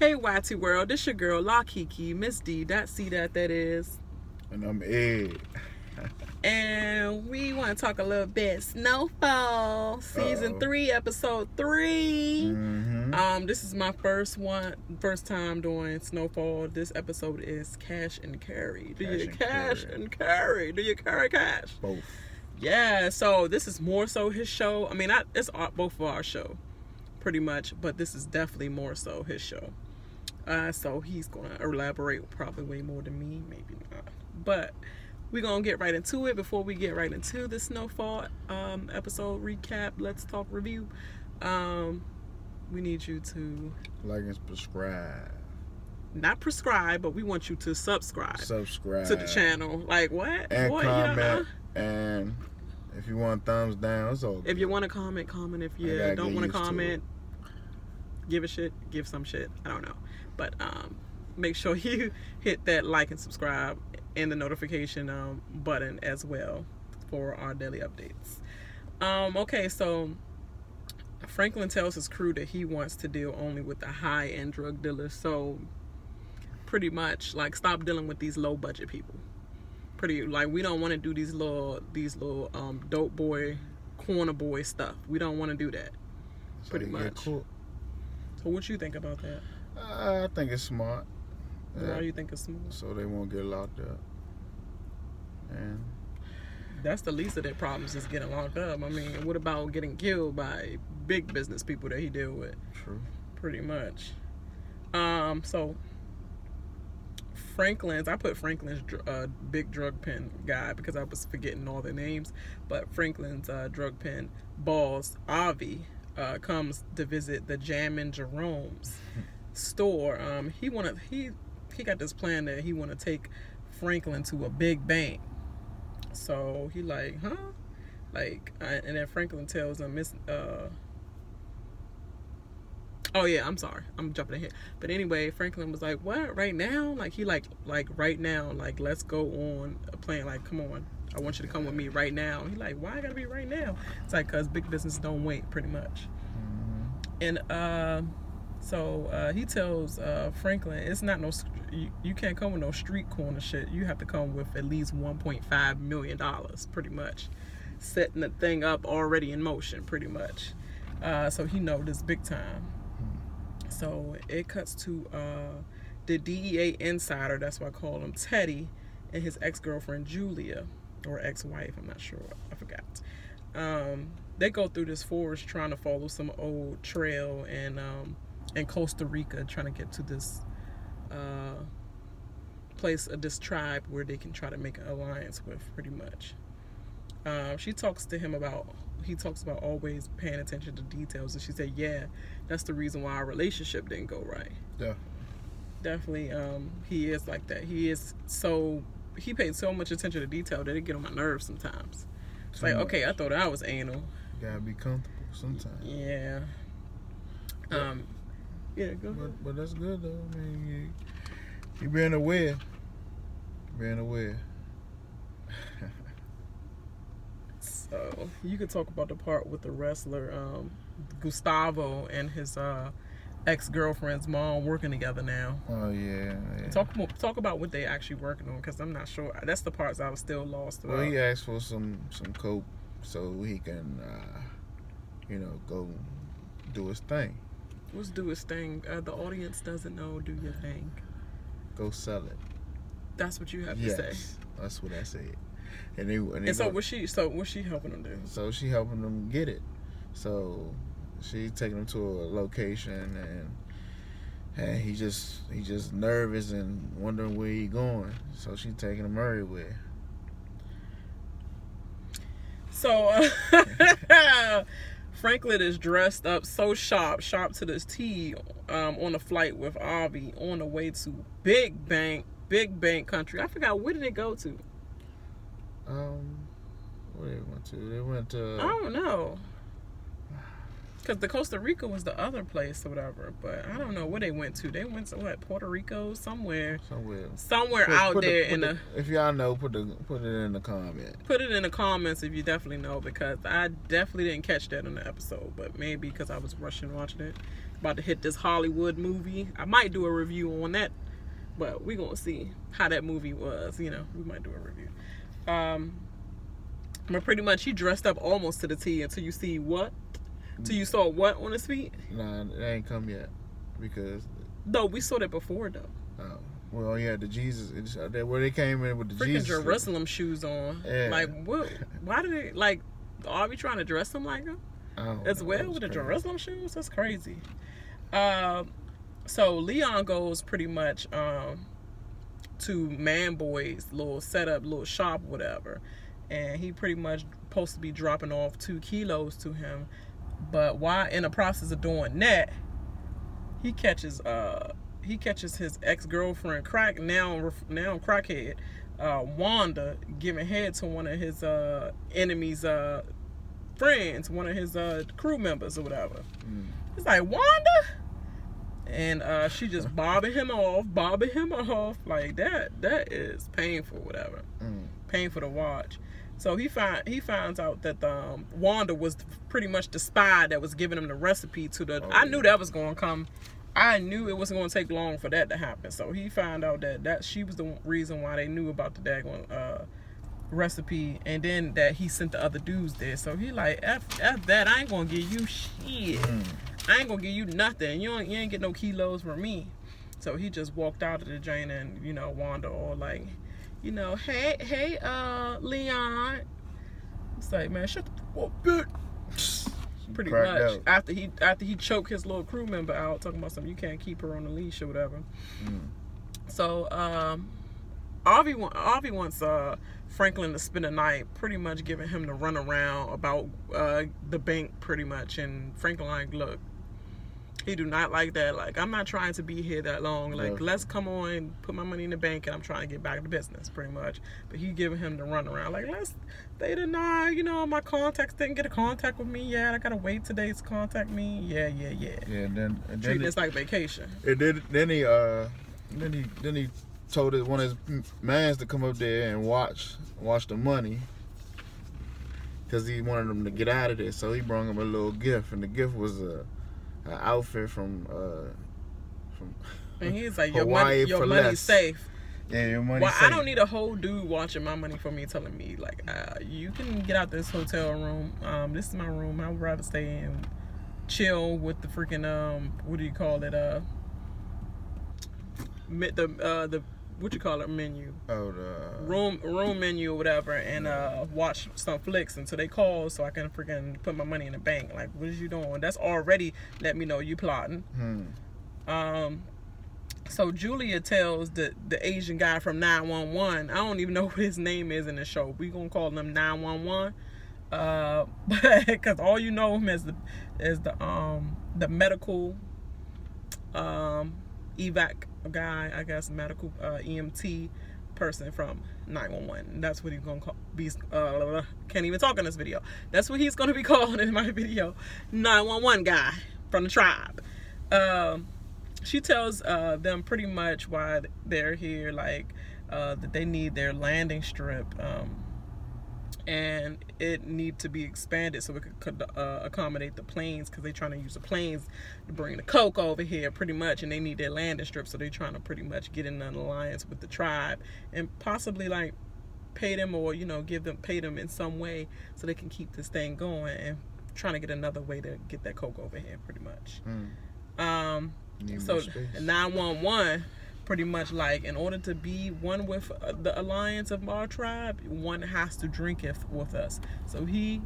Hey YT World, this your girl La Kiki, Miss D. C that is. And I'm Ed. And we want to talk a little bit Snowfall, season 3, episode 3. Mm-hmm. This is my first time doing Snowfall. This episode is Cash and Carry. Do you cash and carry? Do you carry cash? Both. Yeah, so this is more so his show. I mean, it's both of our show, pretty much, but this is definitely more so his show. So he's going to elaborate probably way more than me, maybe not. But we're going to get right into it. Before we get right into the Snowfall episode recap, let's talk review. We need you to like and subscribe. Not prescribe, but we want you to subscribe to the channel. Like what? And boy, comment. And if you want thumbs down, it's all good. If you want to comment. If you don't want to comment, give a shit. Give some shit. I don't know. But make sure you hit that like and subscribe and the notification button as well for our daily updates. Okay, so Franklin tells his crew that he wants to deal only with the high-end drug dealers. So pretty much, like, stop dealing with these low-budget people. We don't want to do these little dope boy, corner boy stuff. We don't want to do that. So pretty much. Cool. So what you think about that? I think it's smart. Why do you think it's smart? So they won't get locked up. And that's the least of their problems, is getting locked up. I mean, what about getting killed by big business people that he deal with? True. Pretty much. So I put Franklin's big drug pen guy because I was forgetting all their names. But Franklin's drug pen boss, Avi, comes to visit the Jammin' Jerome's store. He got this plan that he want to take Franklin to a big bank. So he like, huh? Like, and then Franklin tells him, oh yeah, I'm sorry, I'm jumping ahead. But anyway, Franklin was like, what? Right now? Like, he like right now, like, let's go on a plane. Like, come on, I want you to come with me right now. He like, why I gotta be right now? It's like, cause big business don't wait, pretty much. And so he tells Franklin, it's not no, you can't come with no street corner shit. You have to come with at least $1.5 million, pretty much, setting the thing up already in motion, pretty much. So he know this big time. So it cuts to the DEA insider, that's why I call him Teddy, and his ex-girlfriend Julia, or ex-wife, I'm not sure, I forgot. They go through this forest trying to follow some old trail in Costa Rica, trying to get to this place of this tribe where they can try to make an alliance with, pretty much. She talks to him about, he talks about always paying attention to details, and she said, yeah, that's the reason why our relationship didn't go right. Yeah. Definitely, he is like that. He paid so much attention to detail that it get on my nerves sometimes. It's like, okay, I thought I was anal. You gotta be comfortable sometimes. Yeah. Yeah, go ahead. But that's good though. I mean, you being aware. So you could talk about the part with the wrestler Gustavo and his ex-girlfriend's mom working together now. Oh yeah. Talk about what they actually working on, because I'm not sure. That's the parts I was still lost about. Well, he asked for some coke so he can go do his thing. Let's do his thing. The audience doesn't know. Do your thing. Go sell it. That's what you have to say. That's what I said. So what's she helping them do? So she helping them get it. So she taking him to a location, and he just nervous and wondering where he going. So she taking him everywhere. So Franklin is dressed up so sharp to this T, on a flight with Avi on the way to big bank country. I forgot, where did they go to? Where they went to? They went to. I don't know. Because the Costa Rica was the other place or whatever. But I don't know where they went to. They went to, what, Puerto Rico? Somewhere out there in the... If y'all know, put it in the comment. Put it in the comments if you definitely know, because I definitely didn't catch that in the episode. But maybe because I was rushing watching it. About to hit this Hollywood movie. I might do a review on that. But we're going to see how that movie was. You know, we might do a review. But pretty much he dressed up almost to the T until you see what? Till you saw what on his feet? Nah, it ain't come yet. Because... No, we saw that before, though. Oh. Well, yeah, the Jesus... Where they came in with the freaking Jesus... Jerusalem shoes on. Yeah. Like, what? Why did they... Like, are we trying to dress him like him? As well with the Jerusalem shoes? That's crazy. So Leon goes pretty much to Man Boy's little setup, little shop, whatever, and he pretty much supposed to be dropping off 2 kilos to him, but while in the process of doing that, he catches his ex-girlfriend now crackhead Wanda giving head to one of his enemy's friends, one of his crew members or whatever. It's like, Wanda? And she just bobbing him off like that. That is painful, whatever. Painful to watch. So he finds out that Wanda was pretty much the spy that was giving him the recipe to the... I knew that was going to come. I knew it wasn't going to take long for that to happen. So he found out that she was the reason why they knew about the daggone recipe, and then that he sent the other dudes there. So he like, F that, I ain't going to give you shit. I ain't gonna give you nothing. You ain't get no kilos from me. So he just walked out of the joint, and you know, Wanda all like, you know, hey, Leon. It's like, man, shut the fuck up, bitch. Pretty much. Out. After he choked his little crew member out, talking about something, you can't keep her on the leash or whatever. So Avi wants Franklin to spend the night, pretty much giving him the runaround about the bank, pretty much. And Franklin like, look, he do not like that. Like, I'm not trying to be here that long. Like, let's come on, put my money in the bank, and I'm trying to get back to business, pretty much. But he giving him the runaround. Like, they deny, you know, my contacts didn't get a contact with me yet. I gotta wait today to contact me. Yeah. Yeah, and then treat this like vacation. And then he told one of his mans to come up there and watch the money, because he wanted them to get out of there. So he brought him a little gift, and the gift was an outfit from and he's like, your money's safe. Yeah, your money's well, safe. I don't need a whole dude watching my money for me, telling me like, you can get out this hotel room. This is my room. I would rather stay and chill with the freaking what do you call it? The what you call it, menu? Oh, the room menu or whatever, and watch some flicks until they call, so I can freaking put my money in the bank. Like, what is you doing? That's already let me know you plotting. So Julia tells the Asian guy from 911. I don't even know what his name is in the show. We gonna call him 911, because all you know him as the medical evac guy, I guess, medical EMT person from 911. That's what he's gonna be. Can't even talk in this video. That's what he's gonna be called in my video. 911 guy from the tribe. She tells them pretty much why they're here, like that they need their landing strip, and it need to be expanded so it could accommodate the planes, because they're trying to use the planes to bring the coke over here, pretty much, and they need their landing strip, so they're trying to pretty much get in an alliance with the tribe and possibly like pay them, or you know, pay them in some way so they can keep this thing going, and trying to get another way to get that coke over here, pretty much. So 911 pretty much like, in order to be one with the alliance of our tribe, one has to drink it with us. So he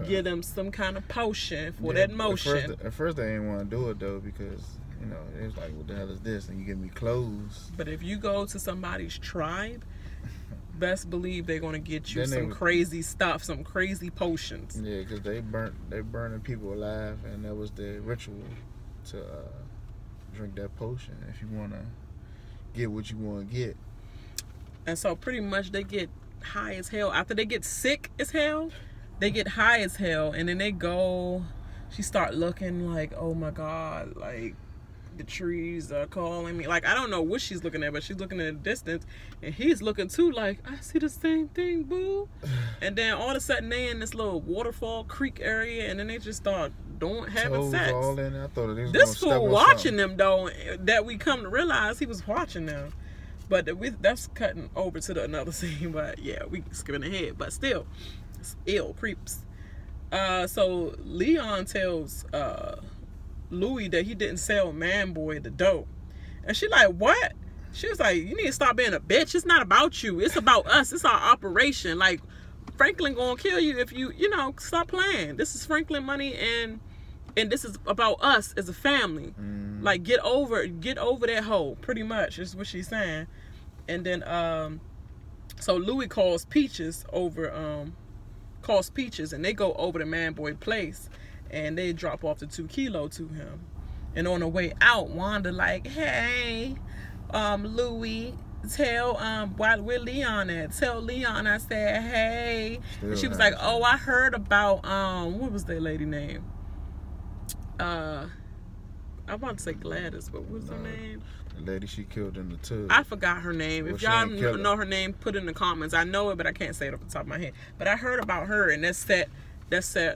give them some kind of potion for that motion. At first they didn't want to do it though, because you know, it was like, what the hell is this? And you give me clothes. But if you go to somebody's tribe, best believe they're gonna get you some crazy stuff, some crazy potions. Yeah, because they burning people alive, and that was their ritual to drink that potion if you want to get what you want to get. And so pretty much they get high as hell. After they get sick as hell, they get high as hell, and then they go she start looking like, oh my God, like the trees are calling me. Like, I don't know what she's looking at, but she's looking at the distance, and he's looking too, like, I see the same thing, boo. And then all of a sudden they in this little waterfall creek area, and then they just start having sex. All in. I thought it was this fool watching something. them though, that we come to realize he was watching them. But that's cutting over to another scene. But yeah, we skipping ahead. But still, it's ill, creeps. So Leon tells Louis that he didn't sell Man Boy the dope. And she like, what? She was like, you need to stop being a bitch. It's not about you. It's about us. It's our operation. Like, Franklin gonna kill you if you stop playing. This is Franklin money, and this is about us as a family. Like, get over that hoe, pretty much is what she's saying. And then so Louis calls Peaches, and they go over to Man Boy place, and they drop off the 2 kilo to him. And on the way out, Wanda like, hey, Louis, tell where Leon at? Tell Leon I said hey. Still and she was like, oh, I heard about what was that lady name? I'm about to say Gladys, but what's her name? The lady she killed in the tub. I forgot her name. Well, if y'all know her name, put it in the comments. I know it, but I can't say it off the top of my head. But I heard about her, and that set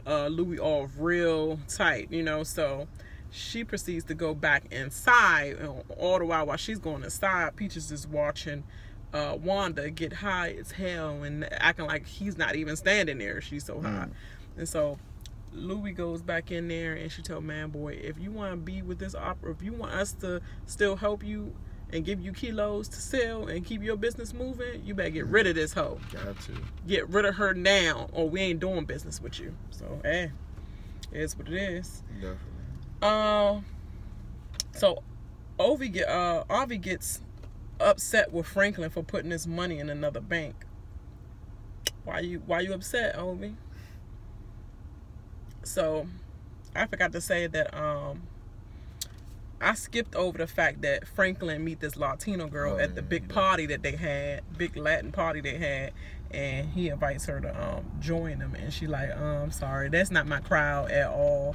Louis off real tight, So she proceeds to go back inside, and all the while she's going inside, Peaches is watching Wanda get high as hell and acting like he's not even standing there. She's so high. And so Louis goes back in there, and she told Man Boy, if you want to be with this opera, if you want us to still help you and give you kilos to sell and keep your business moving, you better get rid of this hoe. Got to. Get rid of her now, or we ain't doing business with you. So, it's what it is. Definitely. So Avi gets upset with Franklin for putting his money in another bank. Why you upset, Avi? So, I forgot to say that I skipped over the fact that Franklin meet this Latino girl at the big party that they had, big Latin party they had, and he invites her to join them, and she like, sorry, that's not my crowd at all.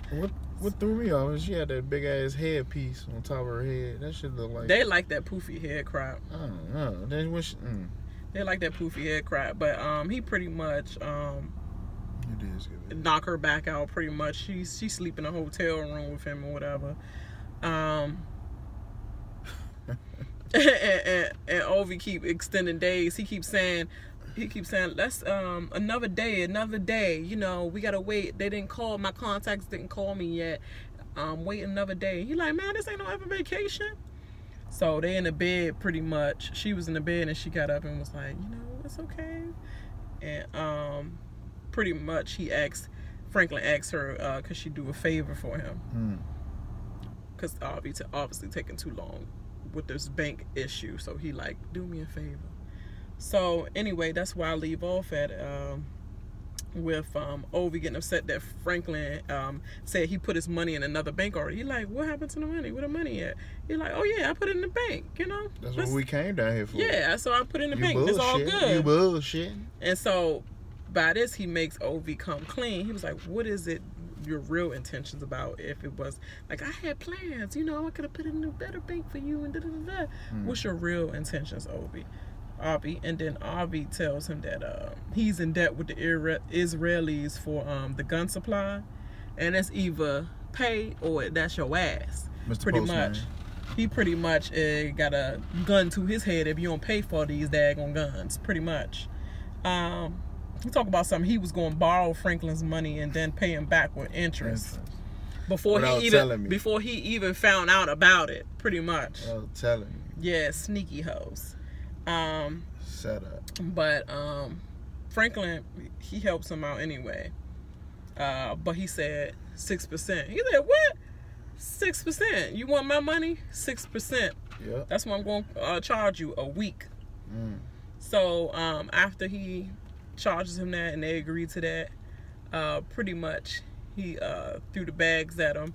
What threw me off is she had that big ass headpiece on top of her head. That shit look like... They like that poofy head crowd. I don't know. They like that poofy head crowd, but he pretty much knock her back out pretty much. She sleep in a hotel room with him or whatever. And Ovi keep extending days. He keeps saying let's another day, we gotta wait. They didn't call, my contacts didn't call me yet. Wait another day. He like, man, this ain't no ever vacation. So they in the bed pretty much. She was in the bed and she got up and was like, it's okay. And pretty much Franklin asked her could she do a favor for him, because obviously taking too long with this bank issue. So he like, do me a favor. So anyway, that's where I leave off at with Ovi getting upset that Franklin said he put his money in another bank already. He like, what happened to the money? Where the money at? He like, oh yeah, I put it in the bank. That's what we came down here for. Yeah, so I put it in the bank. It's all good. You bullshit. And so by this, he makes Ovi come clean. He was like, what is it your real intentions about? If it was like, I had plans, I could have put it in a better bank for you and da-da-da-da. What's your real intentions, Ovi? And then Avi tells him that he's in debt with the Israelis for the gun supply, and that's either pay or that's your ass. Mr. Pretty Postman. much. He pretty much got a gun to his head if you don't pay for these daggone guns. Pretty much. He talked about something. He was going to borrow Franklin's money and then pay him back with interest. Before he even found out about it. Pretty much. Oh, telling me. Yeah, sneaky hoes. Set up. But Franklin, he helps him out anyway. But he said 6%. He said, what? 6%? You want my money? 6%. Yeah. That's what I'm going to charge you a week. So after he charges him that and they agree to that, pretty much he threw the bags at him.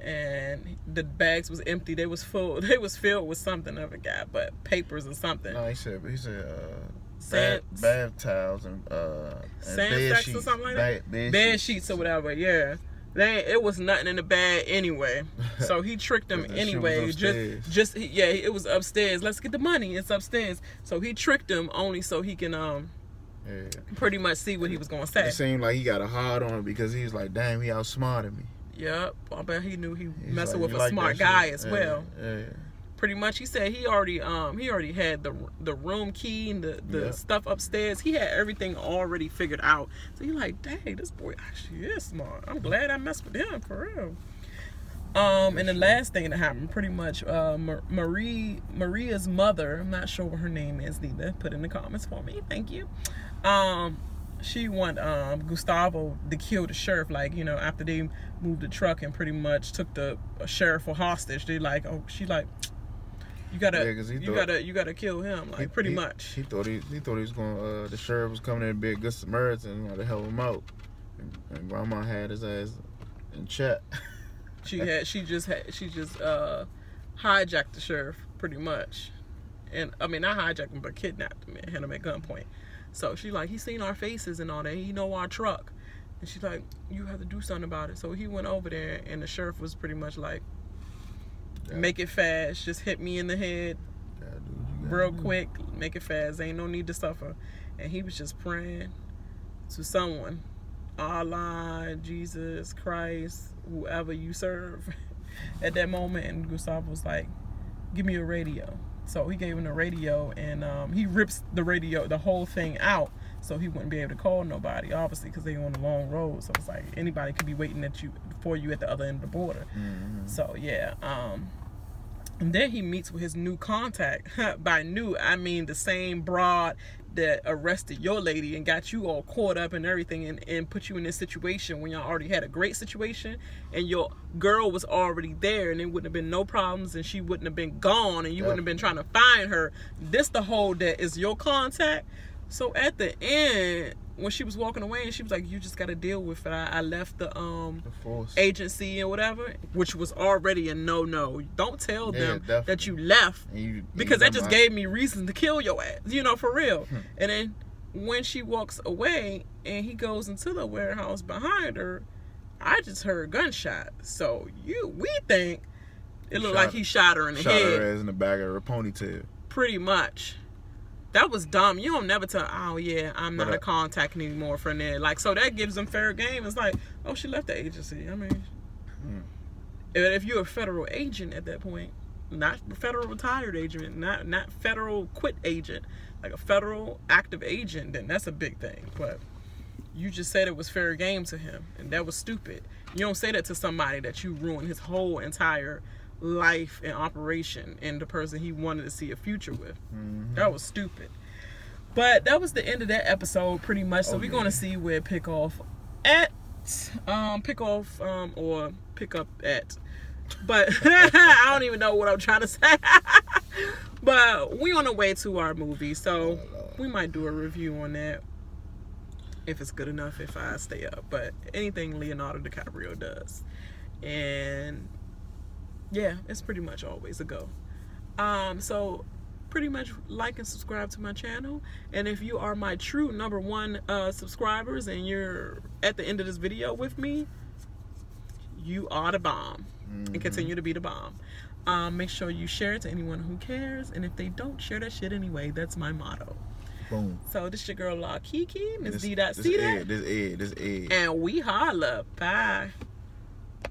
And the bags was empty. They was filled with something, I forgot, but papers or something. No, he said bath towels and sand bed sacks sheets or something like that. Bed sheets or whatever. Yeah. It was nothing in the bag anyway. So he tricked him anyway. It was upstairs. Let's get the money. It's upstairs. So he tricked him only so he can pretty much see what he was gonna say. It seemed like he got a hard on because he was like, damn, he outsmarted me. Yep. I bet he knew he messing with a smart guy as well. Yeah. Pretty much, he said he already had the room key and the stuff upstairs. He had everything already figured out. So you're like, dang, this boy actually is smart. I'm glad I messed with him for real. And the last thing that happened, pretty much, Maria's mother, I'm not sure what her name is neither. Put in the comments for me, thank you. She want Gustavo to kill the sheriff, like, you know, after they moved the truck and pretty much took the sheriff for hostage. They like, oh, she like, you gotta kill him, like, pretty much. He thought he was going. The sheriff was coming in to be a good Samaritan, to help him out, and Grandma had his ass in check. She just hijacked the sheriff pretty much, and I mean not hijacked him, but kidnapped him and had him at gunpoint. So she like, he seen our faces and all that. He know our truck, and she's like, you have to do something about it. So he went over there, and the sheriff was pretty much like, make it fast, just hit me in the head real quick, make it fast, ain't no need to suffer. And he was just praying to someone, Allah, Jesus Christ, whoever you serve at that moment. And Gustavo was like, give me a radio. So he gave him the radio, and he rips the whole thing out, so he wouldn't be able to call nobody, obviously, because they on a long road. So it's like anybody could be waiting for you at the other end of the border. Mm-hmm. So yeah, and then he meets with his new contact. By new, I mean the same broad that arrested your lady and got you all caught up and everything, and put you in this situation when y'all already had a great situation, and your girl was already there, and there wouldn't have been no problems, and she wouldn't have been gone, and you wouldn't have been trying to find her. This the whole that is your contact. So at the end, when she was walking away, and she was like, you just got to deal with it. I left the agency and whatever, which was already a no. Don't tell them that you left, because that just gave me reason to kill your ass, you know, for real. And then when she walks away and he goes into the warehouse behind her, I just heard gunshot. So we think it looked like he shot her in the head. Shot her ass in the back of her ponytail. Pretty much. That was dumb. You don't never tell, oh yeah, I'm not a contact anymore from there. Like, so that gives them fair game. It's like, oh, she left the agency. I mean, if you're a federal agent at that point, not federal retired agent, not federal quit agent, like a federal active agent, then that's a big thing. But you just said it was fair game to him, and that was stupid. You don't say that to somebody that you ruined his whole entire life and operation and the person he wanted to see a future with. That was stupid. But that was the end of that episode pretty much. So we're gonna see where pick up at. But I don't even know what I'm trying to say. But we on the way to our movie, so we might do a review on that if it's good enough, if I stay up. But anything Leonardo DiCaprio does, and yeah, it's pretty much always a go. So pretty much like and subscribe to my channel. And if you are my true number one subscribers and you're at the end of this video with me, you are the bomb. And continue to be the bomb. Make sure you share it to anyone who cares. And if they don't, share that shit anyway. That's my motto. Boom. So this your girl La Kiki, Miss D.C. This Ed. And we holla. Bye.